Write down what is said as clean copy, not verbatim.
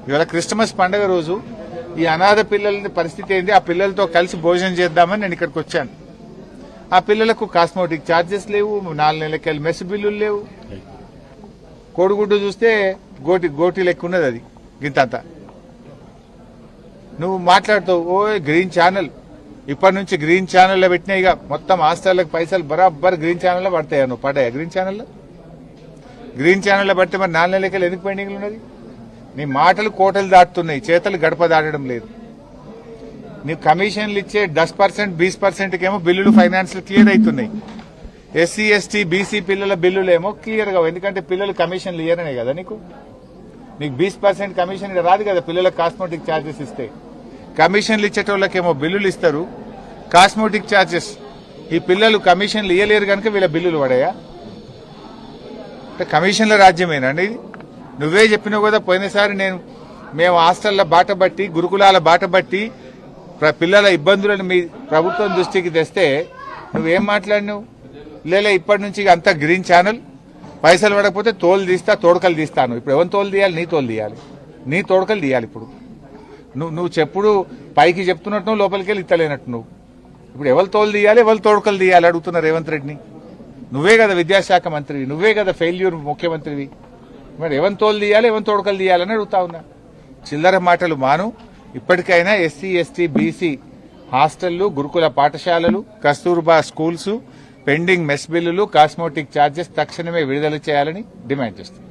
ఇవాళ క్రిస్మస్ పండుగ రోజు ఈ అనాథ పిల్లల పరిస్థితి ఏంది, ఆ పిల్లలతో కలిసి భోజనం చేద్దామని నేను ఇక్కడికి వచ్చాను. ఆ పిల్లలకు కాస్మోటిక్ ఛార్జెస్ లేవు, 4 నెలలకెళ్ళి మెస్ బిల్లులు లేవు. కోడిగుడ్డు చూస్తే గోటి లెక్క ఉన్నది, అది గింతంతా. నువ్వు మాట్లాడుతావు ఓ గ్రీన్ ఛానల్, ఇప్పటి నుంచి గ్రీన్ ఛానల్లో పెట్టినా ఇక మొత్తం హాస్టళ్లకు పైసలు బరాబర్ గ్రీన్ ఛానల్లో పడతాయా? నువ్వు పడ్డాయా గ్రీన్ ఛానల్లో పడితే మరి 4 నెలలకెళ్ళి ఎందుకు పెండింగ్లు ఉన్నది? నీ మాటలు కోటలు దాటుతున్నాయి, చేతలు గడప దాటడం లేదు. నీవు కమిషన్లు ఇచ్చే 10%, 20% ఏమో బిల్లులు ఫైనాన్స్ క్లియర్ అవుతున్నాయి. ఎస్సీ ఎస్టీ బీసీ పిల్లల బిల్లులేమో క్లియర్ గా, ఎందుకంటే పిల్లలు కమిషన్లు ఇయ్యరనే కదా నీకు 20% కమిషన్ రాదు కదా పిల్లలకు కాస్మోటిక్ ఛార్జెస్ ఇస్తే. కమిషన్లు ఇచ్చేటోళ్ళకేమో బిల్లులు ఇస్తారు, కాస్మోటిక్ ఛార్జెస్. ఈ పిల్లలు కమిషన్లు ఇయ్యలేరు కనుక వీళ్ళ బిల్లులు పడాయా? కమిషన్ల రాజ్యమేనండి ఇది. నువ్వే చెప్పినావు కదా పోయినసారి, మేము హాస్టళ్ల బాట బట్టి, గురుకులాల బాట బట్టి పిల్లల ఇబ్బందులను మీ ప్రభుత్వం దృష్టికి తెస్తే నువ్వేం మాట్లాడినావు? లేలే ఇప్పటి నుంచి అంతా గ్రీన్ ఛానల్, పైసలు పడకపోతే తోడకలు తీస్తాను. ఇప్పుడు ఎవరిని తోలు తీయాలి? నీ తోడకలు తీయాలి. ఇప్పుడు నువ్వు చెప్పుడు పైకి చెప్తున్నట్టు లోపలికి వెళ్ళి ఇత్తలేనట్టు నువ్వు. ఇప్పుడు ఎవరు తోలు తీయాలి, ఎవరు తోడకలు తీయాలి అడుగుతున్నా రేవంత్ రెడ్డిని. నువ్వే కదా విద్యాశాఖ మంత్రివి, నువ్వే కదా ఫెయిల్యూర్ ముఖ్యమంత్రివి. మరి ఎవరిని తోలు తీయాలి, ఎవరిని తోడకలు తీయాలని అడుగుతా ఉన్నా. చిల్లర మాటలు మాను. ఇప్పటికైనా ఎస్సీ ఎస్టీ బీసీ హాస్టళ్లు, గురుకుల పాఠశాలలు, కస్తూర్బా స్కూల్స్, పెండింగ్ మెస్ బిల్లులు, కాస్మోటిక్ ఛార్జెస్ తక్షణమే విడుదల చేయాలని డిమాండ్ చేస్తున్నాం.